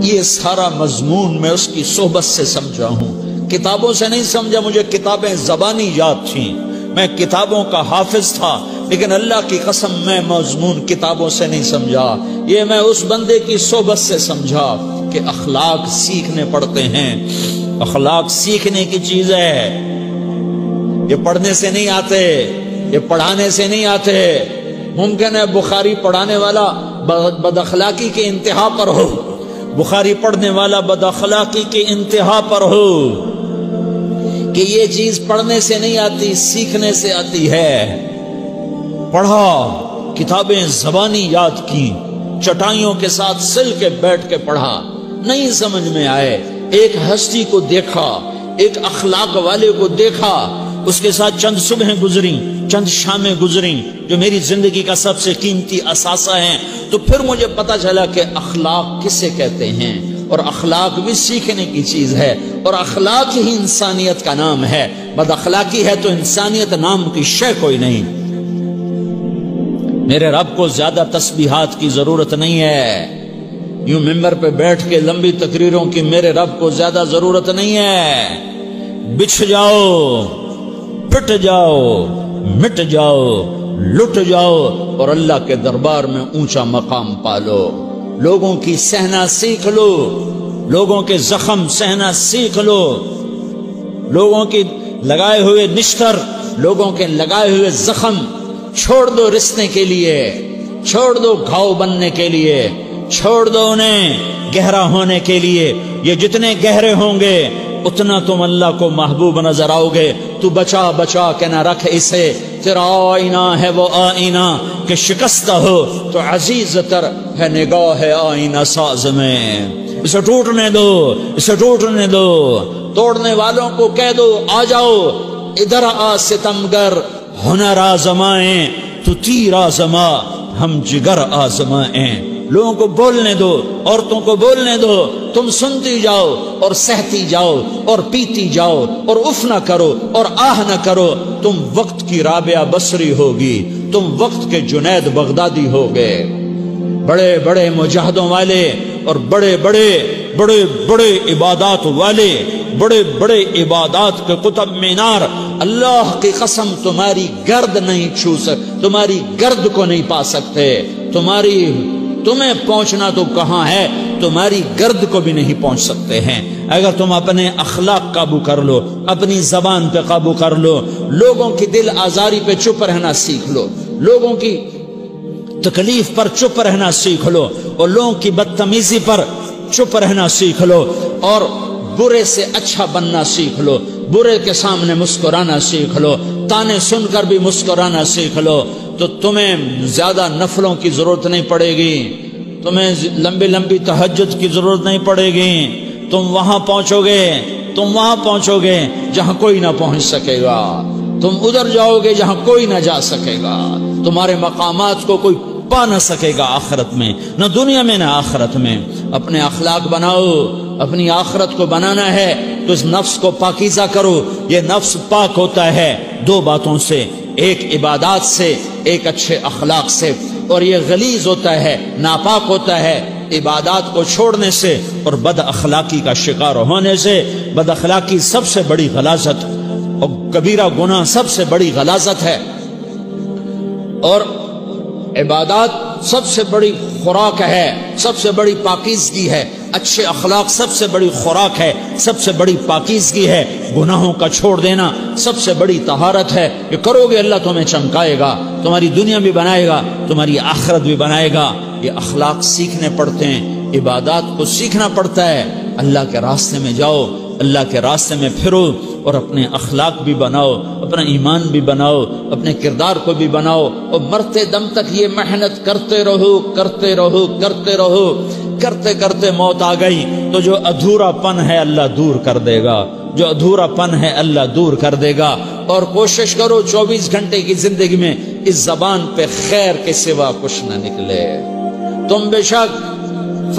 یہ سارا مضمون میں اس کی صحبت سے سمجھا ہوں، کتابوں سے نہیں سمجھا۔ مجھے کتابیں زبانی یاد تھیں، میں کتابوں کا حافظ تھا، لیکن اللہ کی قسم میں مضمون کتابوں سے نہیں سمجھا، یہ میں اس بندے کی صحبت سے سمجھا کہ اخلاق سیکھنے پڑتے ہیں۔ اخلاق سیکھنے کی چیز ہے، یہ پڑھنے سے نہیں آتے، یہ پڑھانے سے نہیں آتے۔ ممکن ہے بخاری پڑھانے والا بد اخلاقی کے انتہا پر ہو، بخاری پڑھنے والا بد اخلاقی کے انتہا پر ہو، کہ یہ چیز پڑھنے سے نہیں آتی، سیکھنے سے آتی ہے۔ پڑھا، کتابیں زبانی یاد کی، چٹائیوں کے ساتھ سل کے بیٹھ کے پڑھا، نہیں سمجھ میں آئے، ایک ہستی کو دیکھا، ایک اخلاق والے کو دیکھا، اس کے ساتھ چند صبحیں گزری، چند شامیں گزری جو میری زندگی کا سب سے قیمتی اثاثہ ہیں، تو پھر مجھے پتا چلا کہ اخلاق کسے کہتے ہیں، اور اخلاق بھی سیکھنے کی چیز ہے، اور اخلاق ہی انسانیت کا نام ہے۔ بد اخلاقی ہے تو انسانیت نام کی شے کوئی نہیں۔ میرے رب کو زیادہ تسبیحات کی ضرورت نہیں ہے، یوں ممبر پہ بیٹھ کے لمبی تقریروں کی میرے رب کو زیادہ ضرورت نہیں ہے۔ بچھ جاؤ، پٹ جاؤ، مٹ جاؤ، لٹ جاؤ، اور اللہ کے دربار میں اونچا مقام پالو۔ لوگوں کی سہنا سیکھ لو، لوگوں کے زخم سہنا سیکھ لو، لوگوں کی لگائے ہوئے نشتر، لوگوں کے لگائے ہوئے زخم چھوڑ دو رسنے کے لیے، چھوڑ دو گھاؤ بننے کے لیے، چھوڑ دو انہیں گہرا ہونے کے لیے۔ یہ جتنے گہرے ہوں گے اتنا تم اللہ کو محبوب نظر آؤ گے۔ تو بچا بچا کے نہ رکھ اسے، تیرا آئینہ ہے وہ آئینہ کہ شکستہ ہو تو عزیز تر ہے نگاہ آئینہ ساز میں۔ اسے ٹوٹنے دو، اسے ٹوٹنے دو، توڑنے والوں کو کہہ دو آ جاؤ ادھر آ ستمگر، ہنر آزمائیں تو تیر آزما، ہم جگر آزمائیں۔ لوگوں کو بولنے دو، عورتوں کو بولنے دو، تم سنتی جاؤ اور سہتی جاؤ اور پیتی جاؤ اور اف نہ کرو اور آہ نہ کرو۔ تم وقت کی رابعہ بصری ہوگی، تم وقت کے جنید بغدادی ہوگے۔ بڑے بڑے مجاہدوں والے اور بڑے بڑے بڑے بڑے عبادات والے، بڑے بڑے عبادات کے قطب مینار، اللہ کی قسم تمہاری گرد نہیں چھو سکتے، تمہاری گرد کو نہیں پا سکتے۔ تمہیں پہنچنا تو کہاں ہے، تمہاری گرد کو بھی نہیں پہنچ سکتے ہیں۔ اگر تم اپنے اخلاق قابو کر لو، اپنی زبان پہ قابو کر لو، لوگوں کی دل آزاری پہ چپ رہنا سیکھ لو، لوگوں کی تکلیف پر چپ رہنا سیکھ لو، اور لوگوں کی بدتمیزی پر چپ رہنا سیکھ لو، اور برے سے اچھا بننا سیکھ لو، برے کے سامنے مسکرانا سیکھ لو، تانے سن کر بھی مسکرانا سیکھ لو، تو تمہیں زیادہ نفلوں کی ضرورت نہیں پڑے گی، تمہیں لمبی لمبی تہجد کی ضرورت نہیں پڑے گی۔ تم وہاں پہنچو گے، تم وہاں پہنچو گے جہاں کوئی نہ پہنچ سکے گا، تم ادھر جاؤ گے جہاں کوئی نہ جا سکے گا، تمہارے مقامات کو کوئی پا نہ سکے گا آخرت میں، نہ دنیا میں نہ آخرت میں۔ اپنے اخلاق بناؤ، اپنی آخرت کو بنانا ہے تو اس نفس کو پاکیزہ کرو۔ یہ نفس پاک ہوتا ہے دو باتوں سے، ایک عبادات سے، ایک اچھے اخلاق سے، اور یہ غلیظ ہوتا ہے، ناپاک ہوتا ہے عبادات کو چھوڑنے سے اور بد اخلاقی کا شکار ہونے سے۔ بد اخلاقی سب سے بڑی غلاظت اور کبیرہ گناہ سب سے بڑی غلاظت ہے، اور عبادات سب سے بڑی خوراک ہے، سب سے بڑی پاکیزگی ہے۔ اچھے اخلاق سب سے بڑی خوراک ہے، سب سے بڑی پاکیزگی ہے۔ گناہوں کا چھوڑ دینا سب سے بڑی طہارت ہے۔ یہ کرو گے اللہ تمہیں چمکائے گا، تمہاری دنیا بھی بنائے گا، تمہاری آخرت بھی بنائے گا۔ یہ اخلاق سیکھنے پڑتے ہیں، عبادات کو سیکھنا پڑتا ہے۔ اللہ کے راستے میں جاؤ، اللہ کے راستے میں پھرو، اور اپنے اخلاق بھی بناؤ، اپنا ایمان بھی بناؤ، اپنے کردار کو بھی بناؤ، اور مرتے دم تک یہ محنت کرتے رہو، کرتے رہو، کرتے رہو۔ کرتے کرتے موت آ گئی تو جو ادھورا پن ہے اللہ دور کر دے گا، جو ادھورا پن ہے اللہ دور کر دے گا۔ اور کوشش کرو 24 گھنٹے کی زندگی میں اس زبان پہ خیر کے سوا کچھ نہ نکلے۔ تم بے شک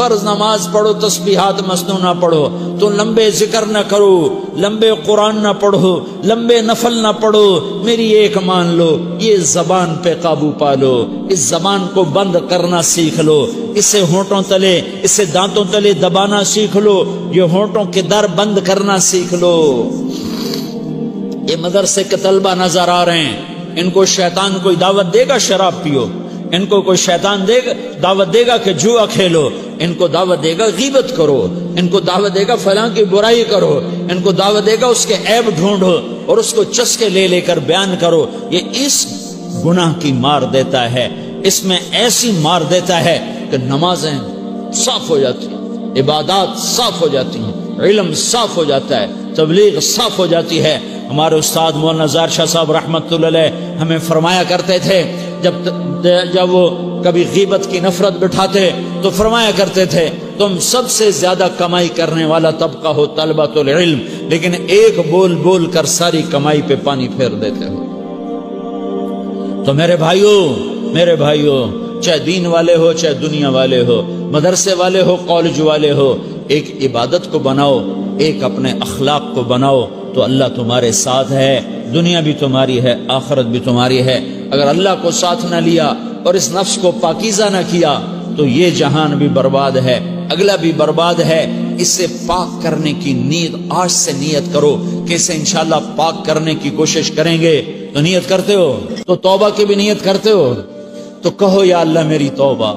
فرض نماز پڑھو تسبیحات مسنون نہ پڑھو، تو لمبے ذکر نہ کرو، لمبے قرآن نہ پڑھو، لمبے نفل نہ پڑھو، میری ایک مان لو، یہ زبان پہ قابو پالو، اس زبان کو بند کرنا سیکھ لو، اسے ہونٹوں تلے، اسے دانتوں تلے دبانا سیکھ لو، یہ ہونٹوں کے در بند کرنا سیکھ لو۔ یہ مدرسے کے طلبہ نظر آ رہے ہیں، ان کو شیطان کوئی دعوت دے گا شراب پیو، ان کو کوئی شیطان دعوت دے گا کہ جوا کھیلو، ان کو دعوت دے گا غیبت کرو، ان کو دعوت دے گا فلاں کی برائی کرو، ان کو دعوت دے گا اس کے عیب ڈھونڈو اور اس کو چسکے لے لے کر بیان کرو۔ یہ اس گناہ کی مار دیتا ہے، اس میں ایسی مار دیتا ہے کہ نمازیں صاف ہو جاتی ہیں، عبادات صاف ہو جاتی ہیں، علم صاف ہو جاتا ہے، تبلیغ صاف ہو جاتی ہے۔ ہمارے استاد مولانا زار شاہ صاحب رحمت اللہ علیہ ہمیں فرمایا کرتے تھے، جب وہ کبھی غیبت کی نفرت بٹھاتے تو فرمایا کرتے تھے تم سب سے زیادہ کمائی کرنے والا طبقہ ہو طلبۃ العلم، لیکن ایک بول بول کر ساری کمائی پہ پانی پھیر دیتے ہو۔ تو میرے بھائیوں چاہے دین والے ہو چاہے دنیا والے ہو، مدرسے والے ہو کالج والے ہو، ایک عبادت کو بناؤ، ایک اپنے اخلاق کو بناؤ، تو اللہ تمہارے ساتھ ہے، دنیا بھی تمہاری ہے، آخرت بھی تمہاری ہے۔ اگر اللہ کو ساتھ نہ لیا اور اس نفس کو پاکیزہ نہ کیا تو یہ جہان بھی برباد ہے، اگلا بھی برباد ہے۔ اسے پاک کرنے کی نیت آج سے نیت کرو کہ اسے انشاءاللہ پاک کرنے کی کوشش کریں گے۔ تو نیت کرتے ہو تو توبہ کی بھی نیت کرتے ہو، تو کہو یا اللہ میری توبہ،